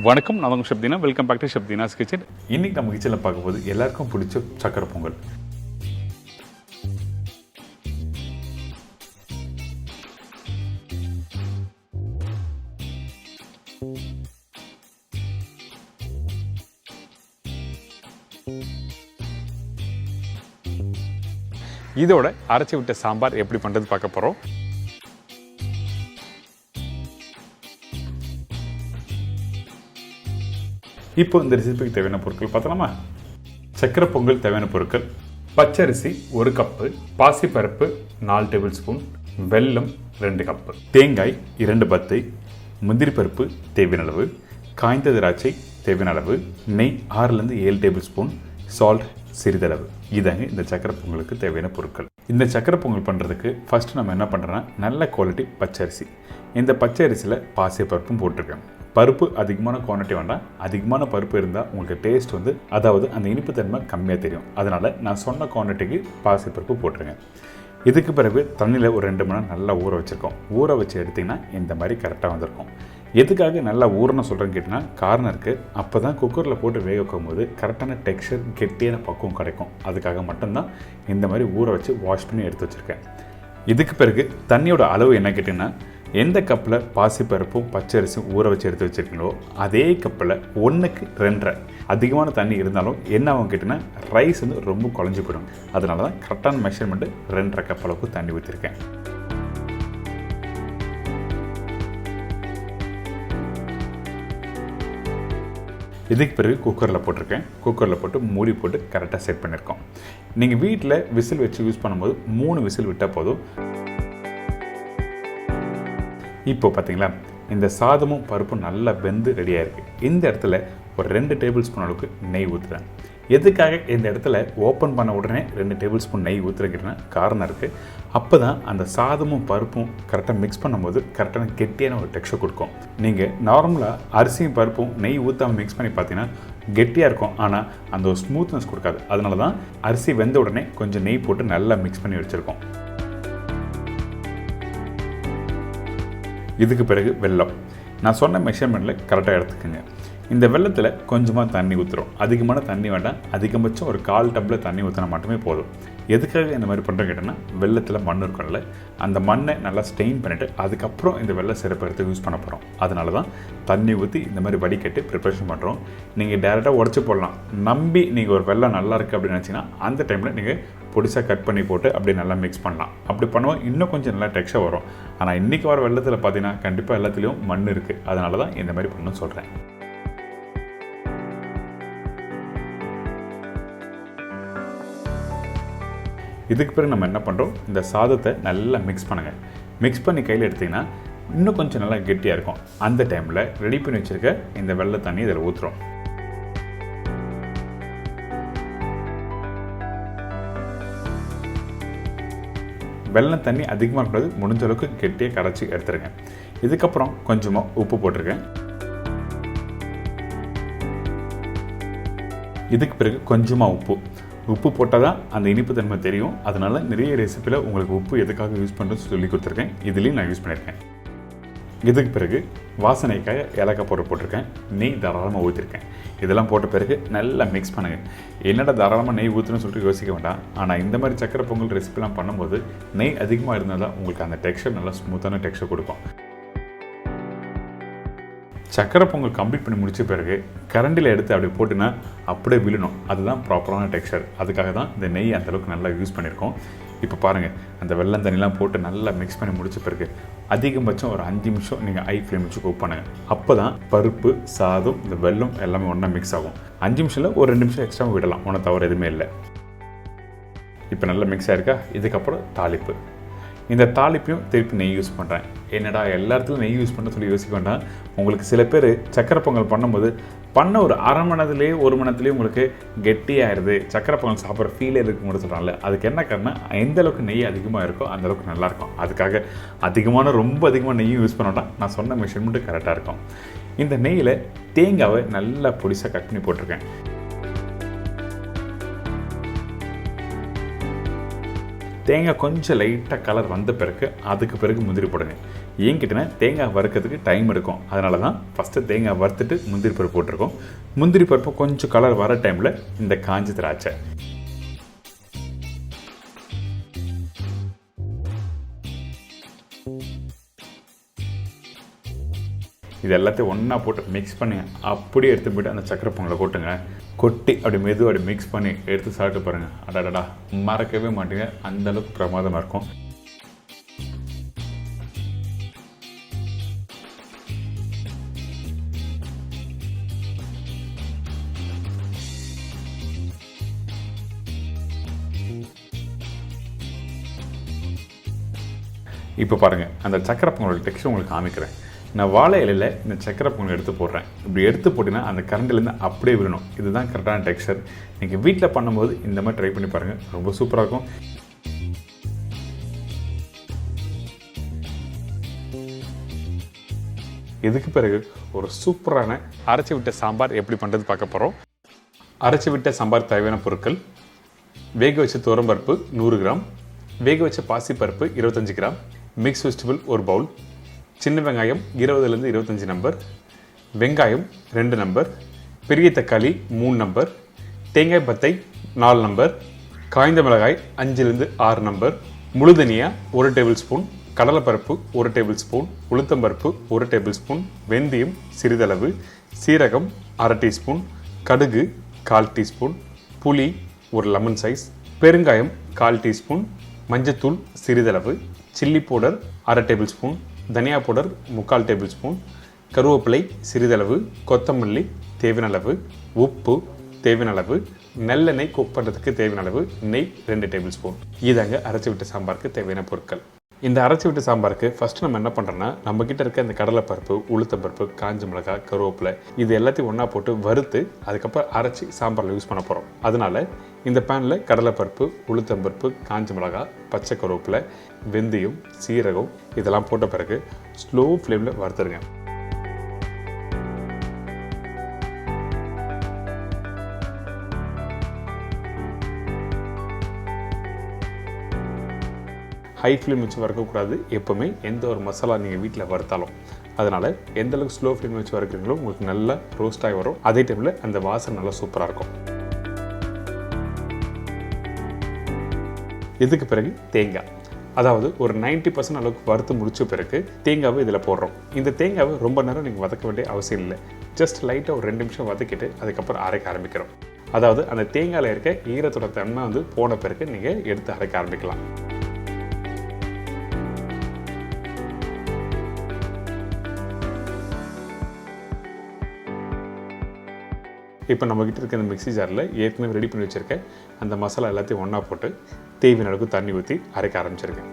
வணக்கம், நான் உங்கள் Shabtheena. Welcome back to Shabtheena's kitchen. இன்றைக்கி நம்ம கிச்சனில் பார்க்கும்போது எல்லாருக்கும் பிடிச்ச சக்கரை பொங்கல். இதோட அரைச்சி விட்ட சாம்பார் எப்படி பண்ணுறது பார்க்க போகிறோம். இப்போ இந்த ரெசிபிக்கு தேவையான பொருட்கள் பார்த்தலாமா? சக்கரை பொங்கல் தேவையான பொருட்கள்: பச்சரிசி 1 கப்பு, பாசிப்பருப்பு 4 டேபிள் ஸ்பூன், வெல்லம் 2 கப்பு, தேங்காய் 2 பத்தை, முந்திரி பருப்பு தேவையான அளவு, காய்ந்த திராட்சை தேவையான அளவு, நெய் 6-7 டேபிள் ஸ்பூன், சால்ட் சிறிதளவு. இதாங்க இந்த சக்கரை பொங்கலுக்கு தேவையான பொருட்கள். இந்த சக்கரை பொங்கல் பண்ணுறதுக்கு ஃபஸ்ட்டு நம்ம என்ன பண்ணுறோன்னா, நல்ல குவாலிட்டி பச்சரிசி. இந்த பச்சரிசியில் பாசிப்பருப்பும் போட்டிருக்கேன். பருப்பு அதிகமான குவான்டிட்டி வேண்டாம். அதிகமான பருப்பு இருந்தால் உங்களுக்கு டேஸ்ட் அதாவது அந்த இனிப்பு தன்மை கம்மியாக தெரியும். அதனால் நான் சொன்ன குவான்டிட்டிக்கு பாசிப்பருப்பு போட்டுருங்க. இதுக்கு பிறகு தண்ணியில் ஒரு 2 மணி நேரம் நல்லா ஊற வச்சுருக்கோம். ஊற வச்சு எடுத்திங்கன்னா இந்த மாதிரி கரெக்டாக வந்திருக்கும். எதுக்காக நல்லா ஊறணும் சொல்கிறேன்னு கேட்டிங்கன்னா, காரணம் இருக்குது. அப்போ தான் குக்கரில் போட்டு வேக வைக்கும் போது கரெக்டான டெக்ஸ்சர், கெட்டியான பக்குவம் கிடைக்கும். அதுக்காக மட்டும்தான் இந்த மாதிரி ஊற வச்சு வாஷ் பண்ணி எடுத்து வச்சுருக்கேன். இதுக்கு பிறகு தண்ணியோட அளவு என்ன கேட்டிங்கன்னா, எந்த கப்பில் பாசிப்பருப்பும் பச்சரிசியும் ஊற வச்சு எடுத்து வச்சுருக்கீங்களோ அதே கப்பில் 1க்கு 2.5 அதிகமான தண்ணி இருந்தாலும் என்ன ஆகும் கேட்டிங்கன்னா, ரைஸ் ரொம்ப குழஞ்சி போயிடும். அதனால தான் கரெக்டான மெஷர்மெண்ட்டு 2.5 கப் அளவுக்கு தண்ணி ஊற்றிருக்கேன். இதுக்கு பிறகு குக்கரில் போட்டிருக்கேன். குக்கரில் போட்டு மூடி போட்டு கரெக்டாக செட் பண்ணியிருக்கோம். நீங்கள் வீட்டில் விசில் வச்சு யூஸ் பண்ணும்போது 3 விசில் விட்டால் போதும். இப்போ பார்த்தீங்களா, இந்த சாதமும் பருப்பும் நல்லா வெந்து ரெடியாக இருக்குது. இந்த இடத்துல ஒரு 2 டேபிள் ஸ்பூன் அளவுக்கு நெய் ஊற்றுறேன். எதுக்காக இந்த இடத்துல ஓப்பன் பண்ண உடனே 2 டேபிள் ஸ்பூன் நெய் ஊற்றுறதுக்குன்னா காரணம் இருக்குது. அப்போ தான் அந்த சாதமும் பருப்பும் கரெக்டாக மிக்ஸ் பண்ணும்போது கரெக்டான கெட்டியான ஒரு டெக்ஸ்சர் கொடுக்கும். நீங்கள் நார்மலாக அரிசியும் பருப்பும் நெய் ஊற்றாமல் மிக்ஸ் பண்ணி பார்த்தீங்கன்னா கெட்டியாக இருக்கும், ஆனால் அந்த ஒரு ஸ்மூத்னஸ் கொடுக்காது. அதனால தான் அரிசி வெந்த உடனே கொஞ்சம் நெய் போட்டு நல்லா மிக்ஸ் பண்ணி வச்சுருக்கோம். இதுக்கு பிறகு வெல்லம். நான் சொன்ன மெஷர்மெண்ட்டில் கரெக்டாக எடுத்துக்கோங்க. இந்த வெல்லத்தில் கொஞ்சமாக தண்ணி ஊற்றுறோம். அதிகமான தண்ணி வேண்டாம். அதிகபட்சம் ஒரு 1/4 டம்ளர் தண்ணி ஊற்றினா மட்டுமே போதும். எதுக்காக இந்த மாதிரி பண்ணுறோம் கேட்டோன்னா, வெல்லத்தில் மண் இருக்கும்ல, அந்த மண்ணை நல்லா ஸ்டெயின் பண்ணிவிட்டு அதுக்கப்புறம் இந்த வெள்ளை சிறப்பு எடுத்து யூஸ் பண்ண போகிறோம். அதனால தான் தண்ணி ஊற்றி இந்த மாதிரி வடிகட்டி ப்ரிப்பரேஷன் பண்ணுறோம். நீங்கள் டேரெக்டாக உடச்சி போடலாம். நம்பி நீங்கள் ஒரு வெள்ளம் நல்லா இருக்குது அப்படின்னு நினச்சிங்கன்னா அந்த டைமில் நீங்கள் பொடிசாக கட் பண்ணி போட்டு அப்படியே நல்லா மிக்ஸ் பண்ணலாம். அப்படி பண்ணுவோம் இன்னும் கொஞ்சம் நல்லா டெக்ஸ்சர் வரும். ஆனால் இன்றைக்கி வர வெள்ளத்தில் பார்த்தீங்கன்னா கண்டிப்பாக எல்லாத்துலேயும் மண் இருக்குது. அதனால தான் இந்த மாதிரி பண்ணணும்னு சொல்கிறேன். இதுக்கு பிறகு நம்ம என்ன பண்ணுறோம், இந்த சாதத்தை நல்லா மிக்ஸ் பண்ணுங்கள். மிக்ஸ் பண்ணி கையில் எடுத்திங்கன்னா இன்னும் கொஞ்சம் நல்லா கெட்டியாக இருக்கும். அந்த டைமில் ரெடி பண்ணி வச்சுருக்க இந்த வெள்ளை தண்ணி இதில் ஊற்றுறோம். வெள்ளம் தண்ணி அதிகமாக இருக்கக்கூடாது. முடிஞ்ச அளவுக்கு கெட்டியாக கரைச்சி எடுத்துருங்க. இதுக்கப்புறம் கொஞ்சமாக உப்பு போட்டிருக்கேன். இதுக்கு பிறகு கொஞ்சமாக உப்பு போட்டால் தான் அந்த இனிப்பு தன்மை தெரியும். அதனால் நிறைய ரெசிப்பியில் உங்களுக்கு உப்பு எதுக்காக யூஸ் பண்ணுறது சொல்லி கொடுத்துருக்கேன். இதுலேயும் நான் யூஸ் பண்ணியிருக்கேன். இதுக்கு பிறகு வாசனைக்காக ஏலக்காய் பவுடர் போட்டிருக்கேன். நெய் தாராளமாக ஊற்றிருக்கேன். இதெல்லாம் போட்ட பிறகு நல்லா மிக்ஸ் பண்ணுங்கள். என்னடா தாராளமாக நெய் ஊற்றணும்னு சொல்லிட்டு யோசிக்க வேண்டாம். ஆனால் இந்த மாதிரி சக்கரை பொங்கல் ரெசிபிலாம் பண்ணும்போது நெய் அதிகமாக இருந்தால் தான் உங்களுக்கு அந்த டெக்ஸ்சர் நல்லா ஸ்மூத்தான டெக்ஸ்சர் கொடுக்கும். சக்கரை பொங்கல் கம்ப்ளீட் பண்ணி முடிச்ச பிறகு கரண்டில் எடுத்து அப்படி போட்டுன்னா அப்படியே விழணும். அதுதான் ப்ராப்பரான டெக்ஸ்சர். அதுக்காக தான் இந்த நெய் அந்தளவுக்கு நல்லா யூஸ் பண்ணியிருக்கோம். இப்போ பாருங்கள், அந்த வெள்ளம் தண்ணிலாம் போட்டு நல்லா மிக்ஸ் பண்ணி முடிச்ச பிறகு அதிகபட்சம் ஒரு 5 நிமிஷம் நீங்கள் ஹை ஃப்ளேம் வச்சு குக் பண்ணுங்கள். அப்போ தான் பருப்பு, சாதம், இந்த வெல்லம் எல்லாமே ஒன்றா மிக்ஸ் ஆகும். 5 நிமிஷத்தில் ஒரு 2 நிமிஷம் எக்ஸ்ட்ரா விடலாம். ஒன்றும் தவறு எதுவுமே இல்லை. இப்போ நல்லா மிக்ஸ் ஆகிருக்கா. இதுக்கப்புறம் தாளிப்பு. இந்த தாளிப்பையும் திருப்பி நெய் யூஸ் பண்ணுறேன். என்னடா எல்லா இடத்துலையும் நெய் யூஸ் பண்ண சொல்லி யோசிக்க வேண்டாம். உங்களுக்கு சில பேர் சக்கரை பொங்கல் பண்ணும்போது ஒரு 1/2 மணி நேரத்துலேயே 1 மணி நேரத்துலேயே உங்களுக்கு கெட்டியாகிடுது, சக்கரை பொங்கல் சாப்பிட்ற ஃபீலே இருக்குன்னு கூட சொல்கிறாங்கல்ல. அதுக்கு என்ன காரணம், எந்த அளவுக்கு நெய் அதிகமாக இருக்கோ அந்தளவுக்கு நல்லாயிருக்கும். அதுக்காக ரொம்ப அதிகமாக நெய்யும் யூஸ் பண்ண வேண்டாம். நான் சொன்ன மெஷர்மெண்ட்டு கரெக்டாக இருக்கும். இந்த நெய்யில் தேங்காவை நல்லா பொடிசாக கட் பண்ணி போட்டிருக்கேன். தேங்காய் கொஞ்சம் லைட்டாக கலர் வந்த பிறகு அதுக்கு பிறகு முந்திரி போடுங்க. ஏன் கேட்டினா தேங்காய் வறுக்கிறதுக்கு டைம் எடுக்கும். அதனால தான் ஃபஸ்ட்டு தேங்காய் வறுத்துட்டு முந்திரி பருப்பு போட்டிருக்கோம். முந்திரி பருப்பு கொஞ்சம் கலர் வர டைமில் இந்த காஞ்சி திராட்சை, இது எல்லாத்தையும் ஒன்றா போட்டு மிக்ஸ் பண்ணி அப்படியே எடுத்து போய்ட்டு அந்த சக்கரை பொங்கலை கொட்டுங்க. கொட்டி அப்படி மெதுவாக அப்படி மிக்ஸ் பண்ணி எடுத்து சாப்பிட்டு பாருங்கள். அடாடா மறக்கவே மாட்டீங்க, அந்தளவுக்கு பிரமாதமாக இருக்கும். இப்போ பாருங்கள், அந்த சக்கரை பொங்கலோட டெக்ஸ்டர் உங்களுக்கு காமிக்கிறேன். நான் வாழை இலையில் இந்த சக்கரை பொங்கல் எடுத்து போடுறேன். இப்படி எடுத்து போட்டிங்கன்னா அந்த கரண்டிலேருந்து அப்படியே விழணும். இதுதான் கரெக்டான டெக்ஸ்டர். நீங்கள் வீட்டில் பண்ணும்போது இந்த மாதிரி ட்ரை பண்ணி பாருங்கள், ரொம்ப சூப்பராக இருக்கும். இதுக்கு பிறகு ஒரு சூப்பரான அரைச்சி விட்ட சாம்பார் எப்படி பண்ணுறது பார்க்க போகிறோம். அரைச்சி விட்ட சாம்பார் தேவையான பொருட்கள்: வேக வச்ச துவரம்பருப்பு 100 கிராம், வேக வச்ச பாசிப்பருப்பு 25 கிராம், மிக்ஸ் வெஜிடபிள் 1 பவுல், சின்ன வெங்காயம் 20லேருந்து 25 நம்பர், வெங்காயம் 2 நம்பர், பெரிய தக்காளி 3 நம்பர், தேங்காய் பத்தை 4 நம்பர், காய்ந்த மிளகாய் 5லேருந்து 6 நம்பர், முழு தனியா 1 டேபிள் ஸ்பூன், கடலைப்பருப்பு 1 டேபிள் ஸ்பூன், உளுத்தம்பருப்பு 1 டேபிள் ஸ்பூன், வெந்தயம் சிறிதளவு, சீரகம் 1/2 டீஸ்பூன், கடுகு 1/4 டீஸ்பூன், புளி 1 லெமன் சைஸ், பெருங்காயம் 1/4 டீஸ்பூன், மஞ்சத்தூள் சிறிதளவு, சில்லி பவுடர் 1/2 டேபிள் ஸ்பூன், தனியா பவுடர் 3/4 டேபிள் ஸ்பூன், கருவேப்பிலை சிறிதளவு, கொத்தமல்லி தேவையான அளவு, உப்பு தேவையான அளவு, நல்லெண்ணெய் குக் பண்ணுறதுக்கு தேவையான அளவு, நெய் 2 டேபிள் ஸ்பூன். இதாங்க அரைச்சி விட்ட சாம்பாருக்கு தேவையான பொருட்கள். இந்த அரைச்சி விட்ட சாம்பாருக்கு ஃபஸ்ட்டு நம்ம என்ன பண்ணுறோன்னா, நம்மக்கிட்ட இருக்க இந்த கடலைப்பருப்பு, உளுத்தம்பருப்பு, காஞ்ச மிளகாய், கருவேப்பிலை இது எல்லாத்தையும் ஒன்றா போட்டு வறுத்து அதுக்கப்புறம் அரைச்சி சாம்பாரில் யூஸ் பண்ண போகிறோம். அதனால் இந்த பேனில் கடலைப்பருப்பு, உளுத்தம்பருப்பு, காஞ்ச மிளகாய், பச்சை கருவேப்பிலை, வெந்தயம், சீரகம் இதெல்லாம் போட்ட பிறகு ஸ்லோ ஃப்ளேமில் வறுத்துருங்க. ஹை ஃப்ளேம் வச்சு வறுக்கக்கூடாது எப்போவுமே, எந்த ஒரு மசாலா நீங்கள் வீட்டில் வறுத்தாலும். அதனால் எந்தளவுக்கு ஸ்லோ ஃப்ளேம் வச்சு வறுக்கிறீங்களோ உங்களுக்கு நல்லா ரோஸ்ட் ஆகி வரும். அதே டைமில் அந்த வாசனை நல்லா சூப்பராக இருக்கும். இதுக்கு பிறகு தேங்காய், அதாவது ஒரு 90% அளவுக்கு வறுத்து முடிச்ச பிறகு தேங்காவை இதில் போடுறோம். இந்த தேங்காவை ரொம்ப நேரம் நீங்கள் வதக்க வேண்டிய அவசியம் இல்லை. ஜஸ்ட் லைட்டாக ஒரு 2 நிமிஷம் வதக்கிட்டு அதுக்கப்புறம் அரைக்க ஆரம்பிக்கிறோம். அதாவது அந்த தேங்காயில் இருக்க ஈரத்தோட தன்மை போன பிறகு நீங்கள் எடுத்து அரைக்க ஆரம்பிக்கலாம். இப்போ நம்மக்கிட்ட இருக்க இந்த மிக்ஸி ஜாரில் ஏற்கனவே ரெடி பண்ணி வச்சுருக்கேன் அந்த மசாலா எல்லாத்தையும் ஒன்றா போட்டு தேவையான அளவுக்கு தண்ணி ஊற்றி அரைக்க ஆரம்பிச்சிருக்கேன்.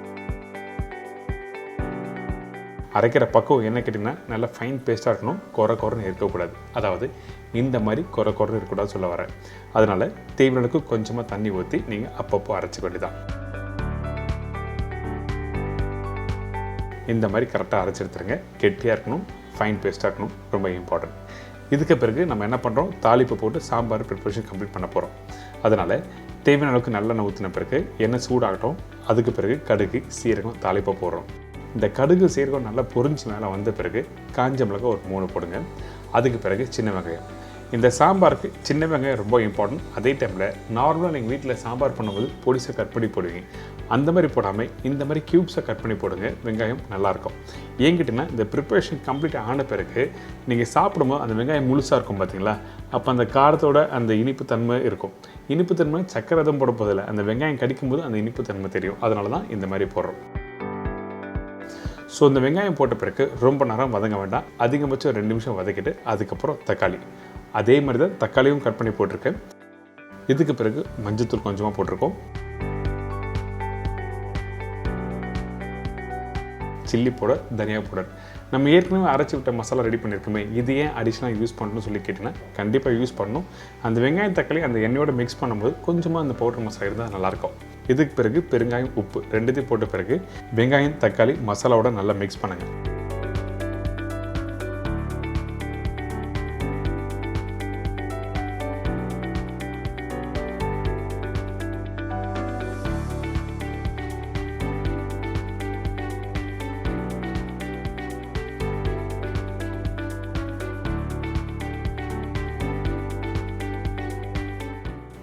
அரைக்கிற பக்குவம் என்ன கேட்டிங்கன்னா, நல்லா ஃபைன் பேஸ்ட்டாக இருக்கணும், குறைன்னு இருக்கக்கூடாது. அதாவது இந்த மாதிரி குறைன்னு இருக்கக்கூடாது சொல்ல வரேன். அதனால் தேவையான அளவுக்கு கொஞ்சமாக தண்ணி ஊற்றி நீங்கள் அப்பப்போ அரைச்சிக்க வேண்டியதான். இந்த மாதிரி கரெக்டாக அரைச்சி எடுத்துருங்க. கெட்டியாக இருக்கணும், ஃபைன் பேஸ்ட்டாக இருக்கணும், ரொம்ப இம்பார்ட்டன்ட். இதுக்கு பிறகு நம்ம என்ன பண்ணுறோம், தாளிப்பு போட்டு சாம்பார் ப்ரிப்பரேஷன் கம்ப்ளீட் பண்ண போகிறோம். அதனால் தேவையான அளவுக்கு நல்லெண்ணெய் ஊற்றின பிறகு எண்ணெய் சூடாகட்டும். அதுக்கு பிறகு கடுகு, சீரகம் தாளிப்பாக போடுறோம். இந்த கடுகு சீரகம் நல்லா பொரிஞ்சு மேலே வந்த பிறகு காஞ்ச மிளகாய் ஒரு 3 போடுங்க. அதுக்கு பிறகு சின்ன வெங்காயம். இந்த சாம்பாருக்கு சின்ன வெங்காயம் ரொம்ப இம்பார்ட்டன்ட். அதே டைமில் நார்மலாக நீங்கள் வீட்டில் சாம்பார் பண்ணும்போது பொடிசை கட் பண்ணி போடுவீங்க, அந்த மாதிரி போடாமல் இந்த மாதிரி க்யூப்ஸை கட் பண்ணி போடுங்க. வெங்காயம் நல்லாயிருக்கும். ஏங்கிட்டீங்கன்னா இந்த ப்ரிப்பரேஷன் கம்ப்ளீட் ஆன பிறகு நீங்கள் சாப்பிடும்போது அந்த வெங்காயம் முழுசாக இருக்கும் பார்த்தீங்களா, அப்போ அந்த காரத்தோட அந்த இனிப்பு தன்மை இருக்கும். இனிப்பு தன்மை சக்கரை தான் போட போதில்லை, அந்த வெங்காயம் கடிக்கும்போது அந்த இனிப்பு தன்மை தெரியும். அதனால தான் இந்த மாதிரி போடுறோம். ஸோ இந்த வெங்காயம் போட்ட பிறகு ரொம்ப நேரம் வதங்க வேண்டாம். அதிகபட்சம் 2 நிமிஷம் வதக்கிட்டு அதுக்கப்புறம் தக்காளி, அதே மாதிரி தான் தக்காளியும் கட் பண்ணி போட்டிருக்கேன். இதுக்கு பிறகு மஞ்சத்தூள் கொஞ்சமாக போட்டிருக்கோம், சில்லி பவுடர், தனியா பவுடர். நம்ம ஏற்கனவே அரைச்சி விட்ட மசாலா ரெடி பண்ணியிருக்கோமே, இது ஏன் அடிஷ்னலாக யூஸ் பண்ணணும்னு சொல்லி கேட்டிங்கன்னா, கண்டிப்பாக யூஸ் பண்ணணும். அந்த வெங்காயம் தக்காளி அந்த எண்ணெயோட மிக்ஸ் பண்ணும்போது கொஞ்சமாக அந்த பவுடர் மசாலா இருந்தால் நல்லாயிருக்கும். இதுக்கு பிறகு பெருங்காயம், உப்பு ரெண்டுத்தையும் போட்ட பிறகு வெங்காயம் தக்காளி மசாலாவோட நல்லா மிக்ஸ் பண்ணுங்கள்.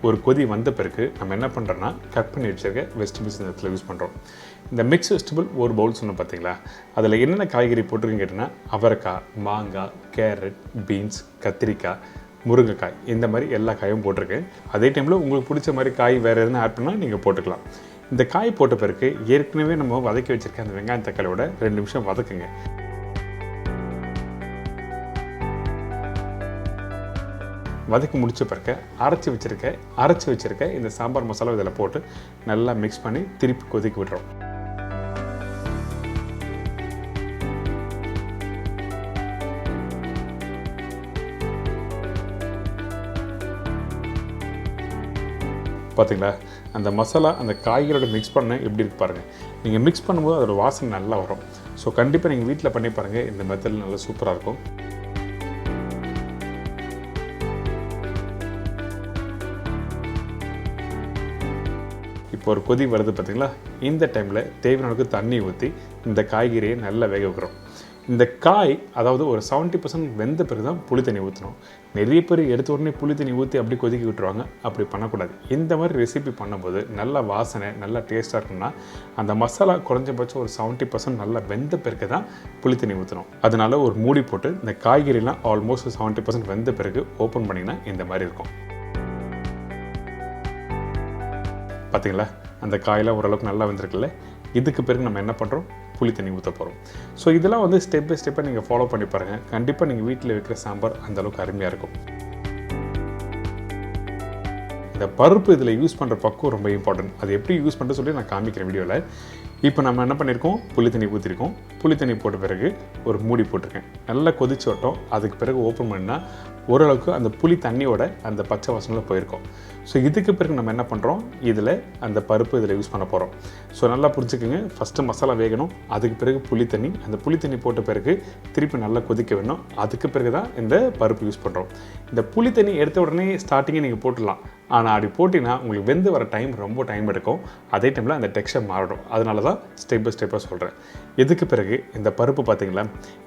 ஒரு கொதி வந்த பிறகு நம்ம என்ன பண்ணுறோன்னா கட் பண்ணி வச்சுருக்க வெஜிடபிள்ஸ் இந்த இடத்துல யூஸ் பண்ணுறோம். இந்த மிக்ஸ் வெஜிடபிள் ஒரு பவுல் சொன்னோம் பார்த்தீங்களா, அதில் என்னென்ன காய்கறி போட்டிருக்குன்னு கேட்டிங்கன்னா அவரைக்காய், மாங்காய், கேரட், பீன்ஸ், கத்திரிக்காய், முருங்கைக்காய், இந்த மாதிரி எல்லா காயும் போட்டிருக்கேன். அதே டைமில் உங்களுக்கு பிடிச்ச மாதிரி காய் வேறு எதுனா ஆட் பண்ணால் நீங்கள் போட்டுக்கலாம். இந்த காய் போட்ட பிறகு ஏற்கனவே நம்ம வதக்கி வச்சுருக்க அந்த வெங்காயம் தக்காளியோட 2 நிமிஷம் வதக்குங்க. வதக்கி முடிச்ச பிறகு அரைச்சி வச்சுருக்க இந்த சாம்பார் மசாலா இதில் போட்டு நல்லா மிக்ஸ் பண்ணி திருப்பி கொதிக்க விடுறோம். பார்த்தீங்களா, அந்த மசாலா அந்த காய்களோட மிக்ஸ் பண்ண எப்படி இருக்கு பாருங்கள். நீங்கள் மிக்ஸ் பண்ணும்போது அதோட வாசனை நல்லா வரும். ஸோ கண்டிப்பாக நீங்கள் வீட்டில் பண்ணி பாருங்கள். இந்த மெத்தட் நல்லா சூப்பராக இருக்கும். இப்போ ஒரு கொதி வருது பார்த்தீங்களா, இந்த டைமில் தேவையான அளவுக்கு தண்ணி ஊற்றி இந்த காய்கறியை நல்லா வேக வைக்கிறோம். இந்த காய் அதாவது ஒரு 70% வெந்த பிறகு தான் புளி தண்ணி ஊற்றணும். நிறைய பேர் எடுத்த உடனே புளி தண்ணி ஊற்றி அப்படி கொதிக்க விட்டுருவாங்க. அப்படி பண்ணக்கூடாது. இந்த மாதிரி ரெசிபி பண்ணும்போது நல்ல வாசனை நல்லா டேஸ்ட்டாக இருக்கும்னா அந்த மசாலா குறைஞ்சபட்சம் ஒரு 70% நல்லா வெந்த பிறகு தான் புளி தண்ணி ஊற்றணும். அதனால ஒரு மூடி போட்டு இந்த காய்கறிலாம் ஆல்மோஸ்ட் 70% வெந்த பிறகு ஓப்பன் பண்ணிங்கன்னா இந்த மாதிரி இருக்கும். பார்த்தீங்களா, அந்த காயெல்லாம் ஓரளவுக்கு நல்லா வந்திருக்குல்ல. இதுக்கு பிறகு நம்ம என்ன பண்ணுறோம், புளி தண்ணி ஊற்ற போகிறோம். ஸோ இதெல்லாம் வந்து ஸ்டெப் பை ஸ்டெப்பாக நீங்கள் ஃபாலோ பண்ணி பாருங்கள். கண்டிப்பாக நீங்கள் வீட்டில் வைக்கிற சாம்பார் அந்தளவுக்கு அருமையாக இருக்கும். இந்த பருப்பு இதில் யூஸ் பண்ணுற பக்குவம் ரொம்ப இம்பார்ட்டன்ட். அது எப்படி யூஸ் பண்ணுறது சொல்லி நான் காமிக்கிறேன் வீடியோவில். இப்போ நம்ம என்ன பண்ணியிருக்கோம், புளி தண்ணி ஊற்றிருக்கோம். புளி தண்ணி போட்ட பிறகு ஒரு மூடி போட்டிருக்கேன். நல்லா கொதிச்சு வட்டோம். அதுக்கு பிறகு ஓப்பன் பண்ணால் ஓரளவுக்கு அந்த புளி தண்ணியோட அந்த பச்சை வாசனையில் போயிருக்கோம். ஸோ இதுக்கு பிறகு நம்ம என்ன பண்ணுறோம், இதில் அந்த பருப்பு இதில் யூஸ் பண்ண போகிறோம். ஸோ நல்லா புரிஞ்சுக்கோங்க. ஃபஸ்ட்டு மசாலா வேகணும், அதுக்கு பிறகு புளி தண்ணி, அந்த புளி தண்ணி போட்ட பிறகு திருப்பி நல்லா கொதிக்க வேணும். அதுக்கு பிறகு தான் இந்த பருப்பு யூஸ் பண்ணுறோம். இந்த புளி தண்ணி எடுத்த உடனே ஸ்டார்டிங்கே நீங்கள் போட்டுடலாம். ஆனால் அப்படி போட்டிங்கன்னா உங்களுக்கு வெந்து வர ரொம்ப டைம் எடுக்கும். அதே டைமில் அந்த டெக்ஸ்சர் மாறிடும். அதனால தான் ஸ்டெப் பை ஸ்டெப்பாக சொல்கிறேன். இதுக்கு பிறகு இந்த பருப்பு பார்த்தீங்களா,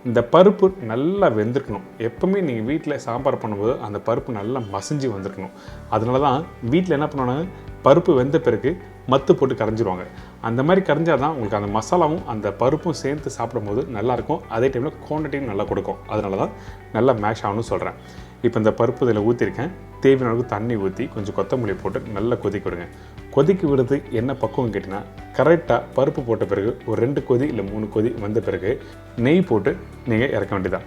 இந்த பருப்பு நல்லா வெந்திருக்கணும். எப்போவுமே நீங்கள் வீட்டில் சாம்பார் பண்ணும்போது அந்த பருப்பு நல்லா மசிஞ்சு வந்திருக்கணும். அதனால தான் வீட்டில் என்ன பண்ணுவாங்க, பருப்பு வெந்த பிறகு மத்து போட்டு கரைஞ்சிருவாங்க. அந்த மாதிரி கரைஞ்சால் தான் உங்களுக்கு அந்த மசாலாவும் அந்த பருப்பும் சேர்த்து சாப்பிடும்போது நல்லாயிருக்கும். அதே டைமில் குவான்டிட்டியும் நல்லா கொடுக்கும். அதனால தான் நல்லா மேஷ் ஆகணும்னு சொல்கிறேன். இப்போ இந்த பருப்பு இதில் ஊற்றிருக்கேன். தேவையான அளவுக்கு தண்ணி ஊற்றி கொஞ்சம் கொத்தமல்லி போட்டு நல்லா கொதிக்க விடுங்க. கொதிக்க விடுறது என்ன பக்குவம் கேட்டிங்கன்னா, கரெக்டாக பருப்பு போட்ட பிறகு ஒரு 2 கொதி இல்லை 3 கொதி வந்த பிறகு நெய் போட்டு நீங்கள் இறக்க வேண்டியதான்.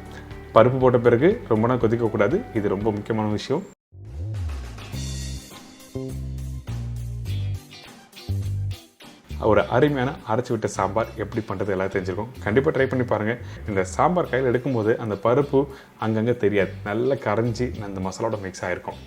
பருப்பு போட்ட பிறகு ரொம்ப நாள் கொதிக்கக்கூடாது. இது ரொம்ப முக்கியமான விஷயம். ஒரு அருமையான அரைச்சி விட்ட சாம்பார் எப்படி பண்ணுறது எல்லாம் தெரிஞ்சிருக்கும். கண்டிப்பாக ட்ரை பண்ணி பாருங்கள். இந்த சாம்பார் கையில் எடுக்கும்போது அந்த பருப்பு அங்கங்கே தெரியாது. நல்லா கரைஞ்சி அந்த மசாலாவோட மிக்ஸ் ஆகிருக்கும்.